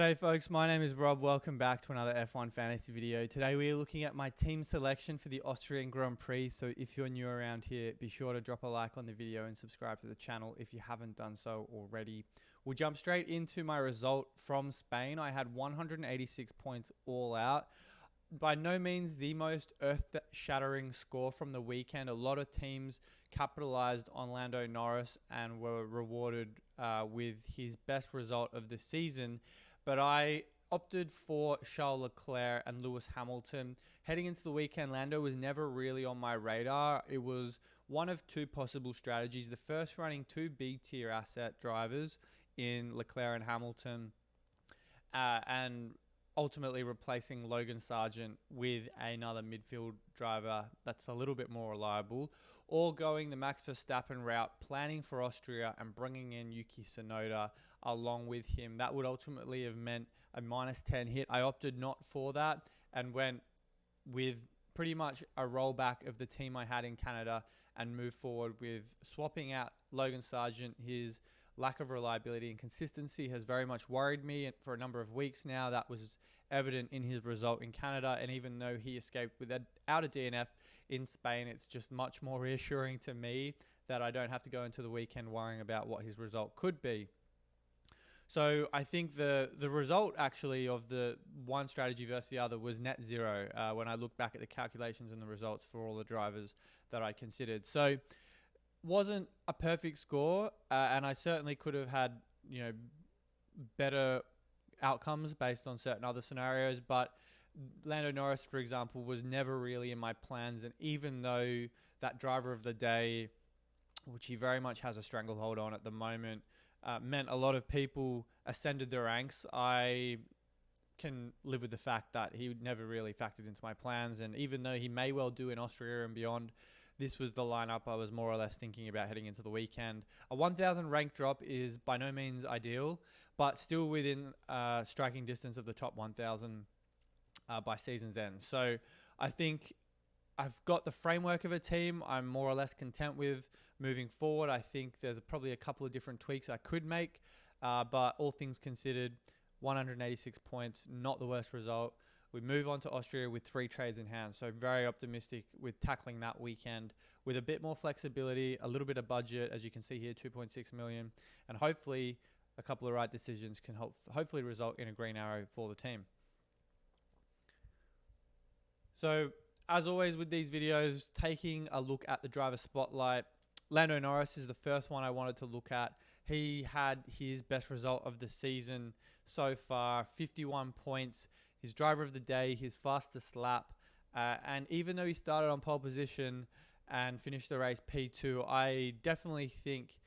G'day folks, my name is Rob. Welcome back to another F1 Fantasy video. Today we are looking at my team selection for the Austrian Grand Prix. So if you're new around here, be sure to drop a like on the video and subscribe to the channel if you haven't done so already. We'll jump straight into my result from Spain. I had 186 points all out. By no means the most earth-shattering score from the weekend. A lot of teams capitalized on Lando Norris and were rewarded with his best result of the season. But I opted for Charles Leclerc and Lewis Hamilton. Heading into the weekend, Lando was never really on my radar. It was one of two possible strategies. The first, running two B-tier asset drivers in Leclerc and Hamilton, and ultimately replacing Logan Sargent with another midfield driver that's a little bit more reliable, or going the Max Verstappen route, planning for Austria and bringing in Yuki Tsunoda along with him. That would ultimately have meant a -10 hit. I opted not for that and went with pretty much a rollback of the team I had in Canada and moved forward with swapping out Logan Sargent. His lack of reliability and consistency has very much worried me for a number of weeks now. That was evident in his result in Canada, and even though he escaped without a DNF in Spain, it's just much more reassuring to me that I don't have to go into the weekend worrying about what his result could be. So I think the result actually of the one strategy versus the other was net zero when I look back at the calculations and the results for all the drivers that I considered. So wasn't a perfect score, and I certainly could have had, better outcomes based on certain other scenarios, but Lando Norris, for example, was never really in my plans. And even though that driver of the day, which he very much has a stranglehold on at the moment, meant a lot of people ascended the ranks, I can live with the fact that he never really factored into my plans. And even though he may well do in Austria and beyond, this was the lineup I was more or less thinking about heading into the weekend. A 1,000 rank drop is by no means ideal, but still within striking distance of the top 1,000 by season's end. So I think I've got the framework of a team I'm more or less content with moving forward. I think there's probably a couple of different tweaks I could make, but all things considered, 186 points, not the worst result. We move on to Austria with 3 trades in hand. So very optimistic with tackling that weekend with a bit more flexibility, a little bit of budget, as you can see here, 2.6 million, and hopefully a couple of right decisions can hopefully result in a green arrow for the team. So as always with these videos, taking a look at the driver spotlight, Lando Norris is the first one I wanted to look at. He had his best result of the season so far, 51 points. His driver of the day, his fastest lap. And even though he started on pole position and finished the race P2, I definitely think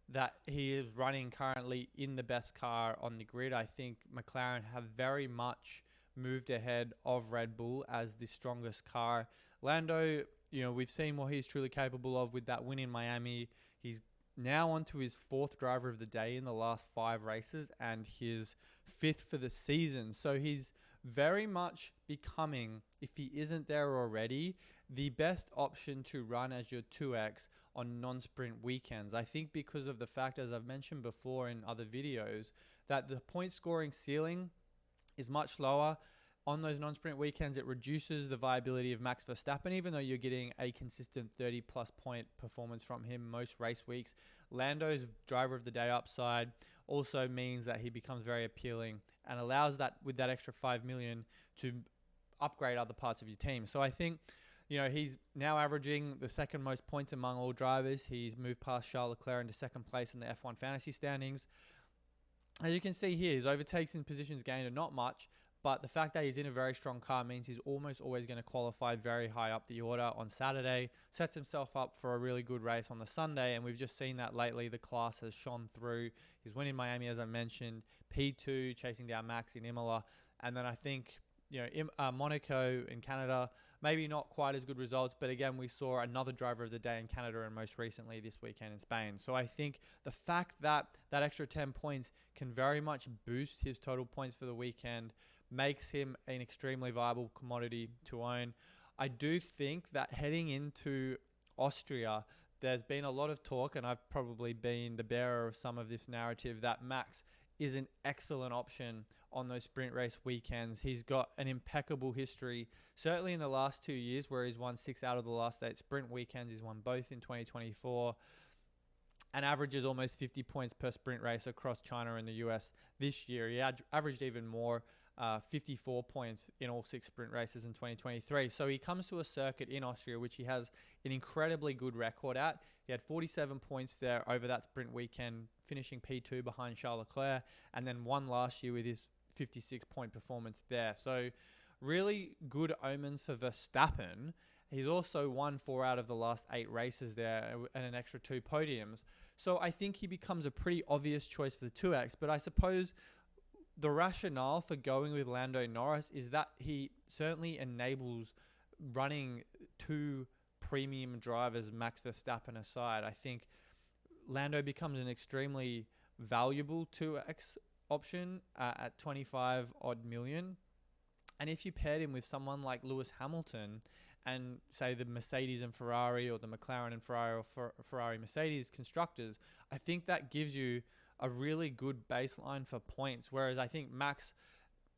that he is running currently in the best car on the grid. I think McLaren have very much moved ahead of Red Bull as the strongest car. Lando, we've seen what he's truly capable of with that win in Miami. He's now on to his 4th driver of the day in the last 5 races and his 5th for the season. So he's very much becoming, if he isn't there already, the best option to run as your 2X on non-sprint weekends. I think because of the fact, as I've mentioned before in other videos, that the point scoring ceiling is much lower. On those non-sprint weekends, it reduces the viability of Max Verstappen, even though you're getting a consistent 30-plus point performance from him most race weeks. Lando's driver of the day upside also means that he becomes very appealing and allows that, with that extra 5 million, to upgrade other parts of your team. So I think, he's now averaging the 2nd most points among all drivers. He's moved past Charles Leclerc into 2nd place in the F1 fantasy standings. As you can see here, his overtakes and positions gained are not much, but the fact that he's in a very strong car means he's almost always going to qualify very high up the order on Saturday, sets himself up for a really good race on the Sunday, and we've just seen that lately. The class has shone through. His win in Miami, as I mentioned, P2, chasing down Max in Imola, and then I think, Monaco in Canada, maybe not quite as good results, but again, we saw another driver of the day in Canada and most recently this weekend in Spain. So I think the fact that that extra 10 points can very much boost his total points for the weekend makes him an extremely viable commodity to own. I do think that heading into Austria, there's been a lot of talk, and I've probably been the bearer of some of this narrative, that Max is an excellent option on those sprint race weekends. He's got an impeccable history, certainly in the last 2 years, where he's won 6 out of the last 8 sprint weekends. He's won both in 2024 and averages almost 50 points per sprint race across China and the US this year. He averaged even more, 54 points in all 6 sprint races in 2023. So he comes to a circuit in Austria, which he has an incredibly good record at. He had 47 points there over that sprint weekend, finishing P2 behind Charles Leclerc, and then won last year with his 56-point performance there. So really good omens for Verstappen. He's also won 4 out of the last 8 races there and an extra 2 podiums. So I think he becomes a pretty obvious choice for the 2X, but I suppose the rationale for going with Lando Norris is that he certainly enables running 2 premium drivers, Max Verstappen aside. I think Lando becomes an extremely valuable 2X option at 25 odd million. And if you paired him with someone like Lewis Hamilton and say the Mercedes and Ferrari, or the McLaren and Ferrari, or Ferrari Mercedes constructors, I think that gives you a really good baseline for points. Whereas I think Max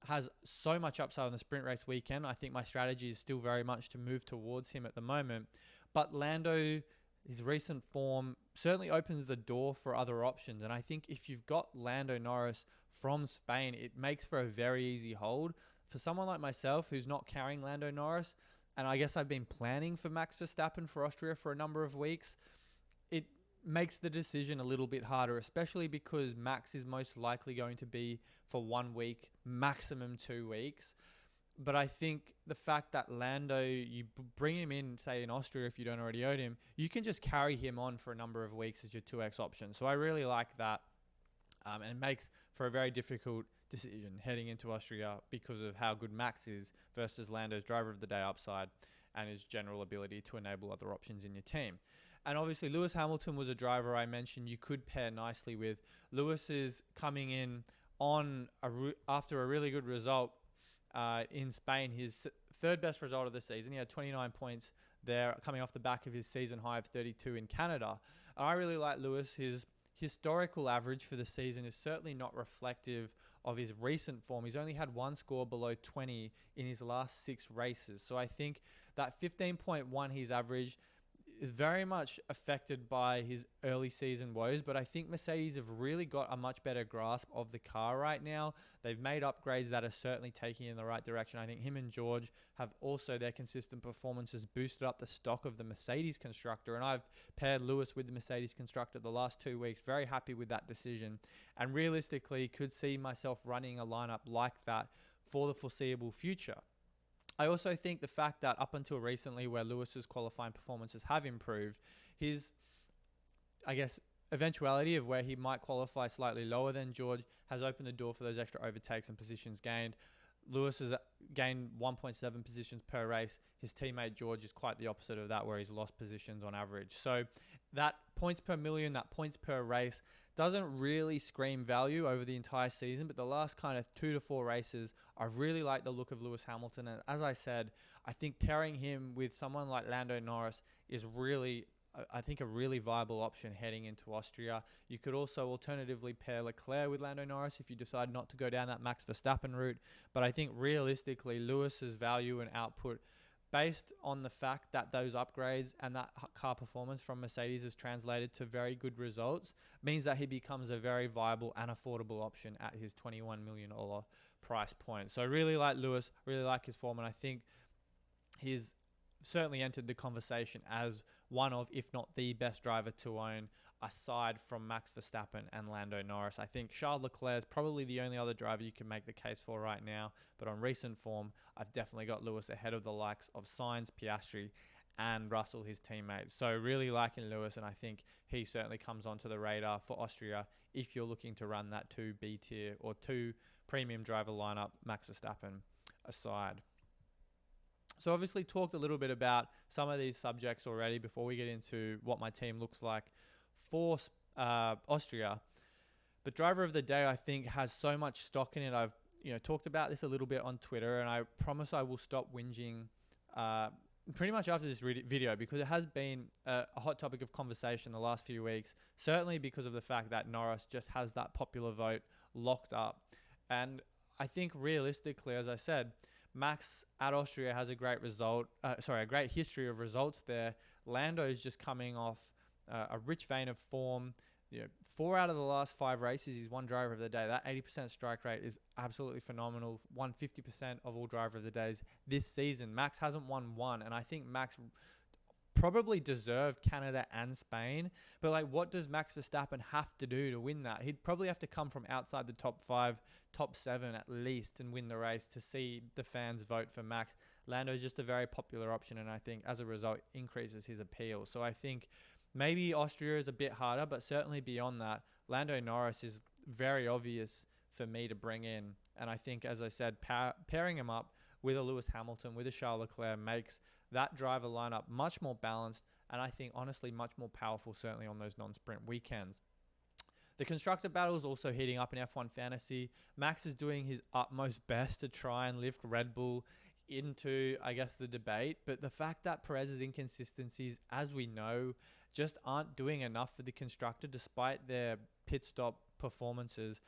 has so much upside on the sprint race weekend. I think my strategy is still very much to move towards him at the moment. But Lando, his recent form certainly opens the door for other options. And I think if you've got Lando Norris from Spain, it makes for a very easy hold. For someone like myself who's not carrying Lando Norris, and I guess I've been planning for Max Verstappen for Austria for a number of weeks, it makes the decision a little bit harder, especially because Max is most likely going to be for 1 week, maximum 2 weeks. But I think the fact that Lando, you bring him in, say in Austria, if you don't already own him, you can just carry him on for a number of weeks as your 2X option. So I really like that. And it makes for a very difficult decision heading into Austria because of how good Max is versus Lando's driver of the day upside and his general ability to enable other options in your team. And obviously Lewis Hamilton was a driver I mentioned you could pair nicely with. Lewis is coming in on after a really good result in Spain, his third best result of the season. He had 29 points there, coming off the back of his season high of 32 in Canada. And I really like Lewis. His historical average for the season is certainly not reflective of his recent form. He's only had 1 score below 20 in his last 6 races. So I think that 15.1 he's averaged is very much affected by his early season woes, but I think Mercedes have really got a much better grasp of the car right now. They've made upgrades that are certainly taking in the right direction. I think him and George have also, their consistent performances boosted up the stock of the Mercedes constructor, and I've paired Lewis with the Mercedes constructor the last 2 weeks. Very happy with that decision, and realistically could see myself running a lineup like that for the foreseeable future. I also think the fact that up until recently, where Lewis's qualifying performances have improved, his, I guess, eventuality of where he might qualify slightly lower than George has opened the door for those extra overtakes and positions gained. Lewis has gained 1.7 positions per race. His teammate George is quite the opposite of that, where he's lost positions on average. So that points per million, that points per race doesn't really scream value over the entire season, but the last kind of 2 to 4 races, I've really liked the look of Lewis Hamilton. And as I said, I think pairing him with someone like Lando Norris is really, I think, a really viable option heading into Austria. You could also alternatively pair Leclerc with Lando Norris if you decide not to go down that Max Verstappen route. But I think realistically, Lewis's value and output, based on the fact that those upgrades and that car performance from Mercedes has translated to very good results, means that he becomes a very viable and affordable option at his $21 million price point. So I really like Lewis, really like his form, and I think he's certainly entered the conversation as one of, if not the best driver to own, aside from Max Verstappen and Lando Norris. I think Charles Leclerc is probably the only other driver you can make the case for right now, but on recent form, I've definitely got Lewis ahead of the likes of Sainz, Piastri, and Russell, his teammate. So really liking Lewis, and I think he certainly comes onto the radar for Austria if you're looking to run that 2 B tier or 2 premium driver lineup, Max Verstappen aside. So obviously talked a little bit about some of these subjects already before we get into what my team looks like for Austria. But driver of the day, I think, has so much stock in it. I've talked about this a little bit on Twitter, and I promise I will stop whinging pretty much after this video, because it has been a hot topic of conversation the last few weeks, certainly because of the fact that Norris just has that popular vote locked up. And I think realistically, as I said, Max at Austria has a great a great history of results there. Lando is just coming off a rich vein of form. 4 out of the last 5 races, he's won driver of the day. That 80% strike rate is absolutely phenomenal. Won 50% of all driver of the days this season. Max hasn't won one, and I think Max probably deserved Canada and Spain. But what does Max Verstappen have to do to win that? He'd probably have to come from outside the top 5, top 7 at least, and win the race to see the fans vote for Max. Lando is just a very popular option, and I think as a result increases his appeal. So I think maybe Austria is a bit harder, but certainly beyond that, Lando Norris is very obvious for me to bring in. And I think, as I said, pairing him up with a Lewis Hamilton, with a Charles Leclerc, makes that driver lineup much more balanced, and I think honestly much more powerful, certainly on those non-sprint weekends. The constructor battle is also heating up in F1 Fantasy. Max is doing his utmost best to try and lift Red Bull into, I guess, the debate, but the fact that Perez's inconsistencies, as we know, just aren't doing enough for the constructor despite their pit stop performances,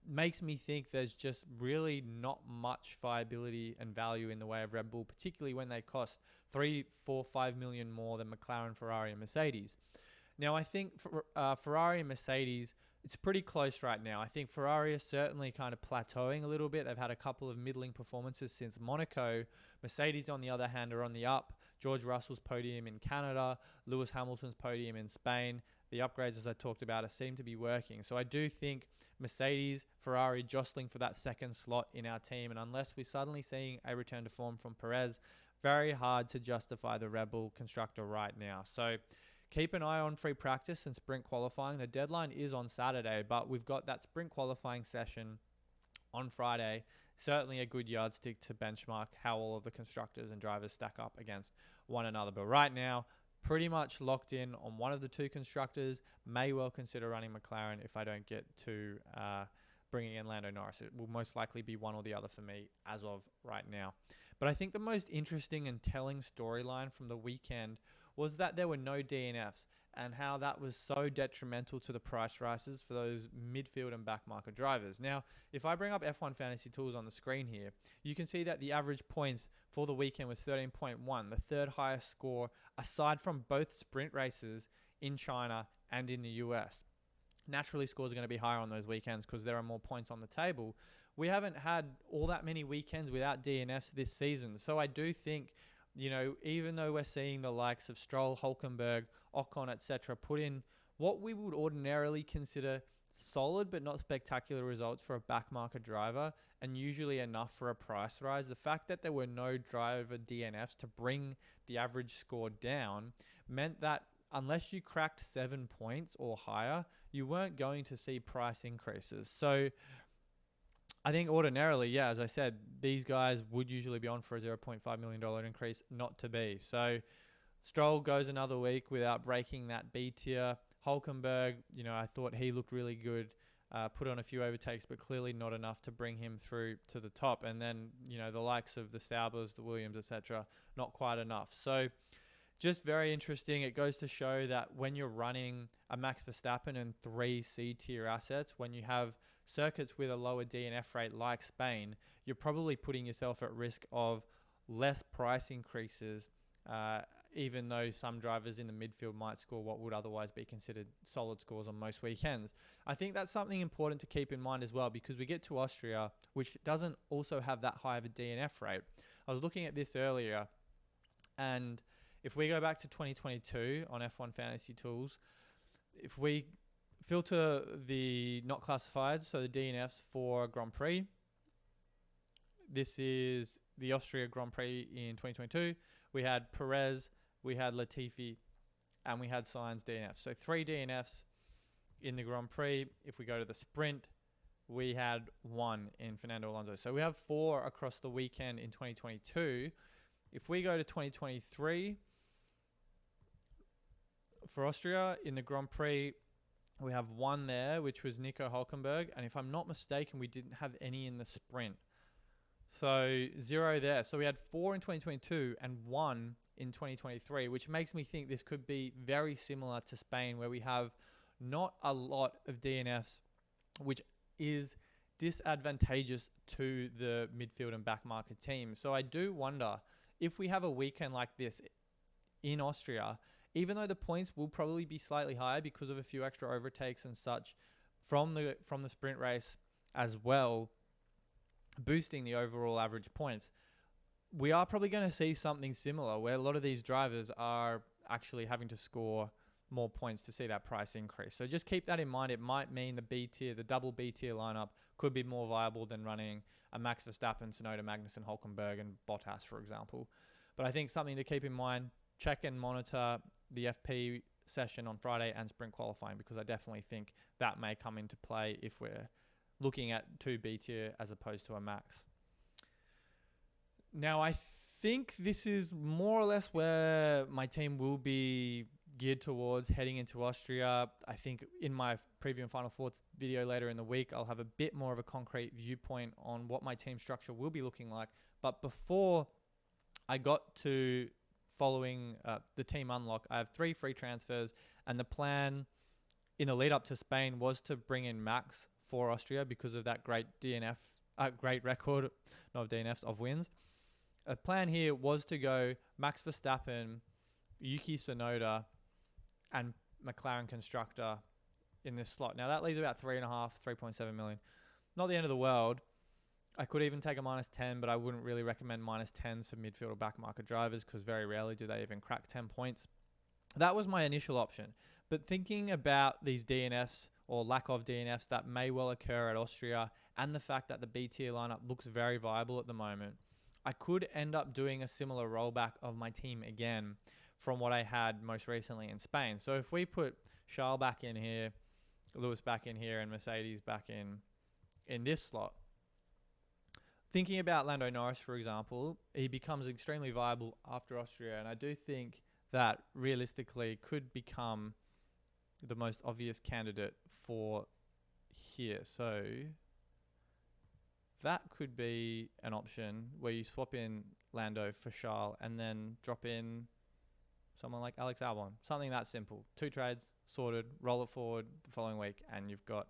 makes me think there's just really not much viability and value in the way of Red Bull, particularly when they cost 3, 4, 5 million more than McLaren, Ferrari, and Mercedes. Now, I think for Ferrari and Mercedes, it's pretty close right now. I think Ferrari is certainly kind of plateauing a little bit. They've had a couple of middling performances since Monaco. Mercedes, on the other hand, are on the up. George Russell's podium in Canada, Lewis Hamilton's podium in Spain. The upgrades, as I talked about, seem to be working. So I do think Mercedes, Ferrari jostling for that second slot in our team. And unless we're suddenly seeing a return to form from Perez, very hard to justify the Red Bull constructor right now. So keep an eye on free practice and sprint qualifying. The deadline is on Saturday, but we've got that sprint qualifying session on Friday. Certainly a good yardstick to benchmark how all of the constructors and drivers stack up against one another. But right now, pretty much locked in on one of the two constructors. May well consider running McLaren if I don't get to bringing in Lando Norris. It will most likely be one or the other for me as of right now. But I think the most interesting and telling storyline from the weekend was that there were no DNFs, and how that was so detrimental to the price rises for those midfield and backmarker drivers. Now, if I bring up F1 Fantasy Tools on the screen here, you can see that the average points for the weekend was 13.1, the third highest score aside from both sprint races in China and in the US. Naturally, scores are going to be higher on those weekends because there are more points on the table. We haven't had all that many weekends without DNFs this season. So I do think, even though we're seeing the likes of Stroll, Hülkenberg, Ocon, etc., put in what we would ordinarily consider solid but not spectacular results for a backmarker driver, and usually enough for a price rise, the fact that there were no driver DNFs to bring the average score down meant that unless you cracked 7 points or higher, you weren't going to see price increases. So I think ordinarily, as I said, these guys would usually be on for a $0.5 million increase, not to be. So Stroll goes another week without breaking that B tier. Hülkenberg, I thought he looked really good, put on a few overtakes, but clearly not enough to bring him through to the top. And then, the likes of the Saubers, the Williams, etc., not quite enough. So just very interesting. It goes to show that when you're running a Max Verstappen and 3 C-tier assets, when you have circuits with a lower DNF rate like Spain, you're probably putting yourself at risk of less price increases, even though some drivers in the midfield might score what would otherwise be considered solid scores on most weekends. I think that's something important to keep in mind as well, because we get to Austria, which doesn't also have that high of a DNF rate. I was looking at this earlier, and if we go back to 2022 on F1 Fantasy Tools, if we filter the not classified, so the DNFs for Grand Prix, this is the Austria Grand Prix in 2022. We had Perez, we had Latifi, and we had Sainz DNF. So 3 DNFs in the Grand Prix. If we go to the sprint, we had 1 in Fernando Alonso. So we have 4 across the weekend in 2022. If we go to 2023, for Austria in the Grand Prix, we have 1 there, which was Nico Hülkenberg. And if I'm not mistaken, we didn't have any in the sprint. So 0 there. So we had 4 in 2022 and 1 in 2023, which makes me think this could be very similar to Spain, where we have not a lot of DNFs, which is disadvantageous to the midfield and back marker team. So I do wonder if we have a weekend like this in Austria, even though the points will probably be slightly higher because of a few extra overtakes and such from the sprint race as well, boosting the overall average points, we are probably going to see something similar where a lot of these drivers are actually having to score more points to see that price increase. So just keep that in mind. It might mean the B tier, the double B tier lineup could be more viable than running a Max Verstappen, Tsunoda, Magnussen, Hülkenberg, and Bottas, for example. But I think something to keep in mind, check and monitor the FP session on Friday and sprint qualifying, because I definitely think that may come into play if we're looking at 2 B tier as opposed to a max. Now, I think this is more or less where my team will be geared towards heading into Austria. I think in my preview and final thoughts video later in the week, I'll have a bit more of a concrete viewpoint on what my team structure will be looking like. But before I got to following the team unlock, I have 3 free transfers, and the plan in the lead up to Spain was to bring in Max for Austria because of that great great record, not of DNFs, of wins. A plan here was to go Max Verstappen, Yuki Tsunoda, and McLaren constructor in this slot. Now that leaves about 3.7 million. Not the end of the world. I could even take a -10, but I wouldn't really recommend -10s for midfield or back marker drivers because very rarely do they even crack 10 points. That was my initial option. But thinking about these DNFs or lack of DNFs that may well occur at Austria, and the fact that the B tier lineup looks very viable at the moment, I could end up doing a similar rollback of my team again from what I had most recently in Spain. So if we put Charles back in here, Lewis back in here, and Mercedes back in this slot, thinking about Lando Norris, for example, he becomes extremely viable after Austria, and I do think that realistically could become the most obvious candidate for here. So that could be an option where you swap in Lando for Charles and then drop in someone like Alex Albon. Something that simple. 2 trades, sorted, roll it forward the following week, and you've got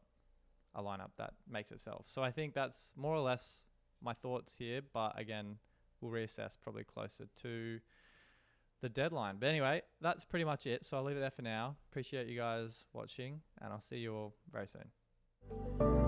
a lineup that makes itself. So I think that's more or less my thoughts here, but again, we'll reassess probably closer to the deadline. But anyway, that's pretty much it. So I'll leave it there for now. Appreciate you guys watching, and I'll see you all very soon.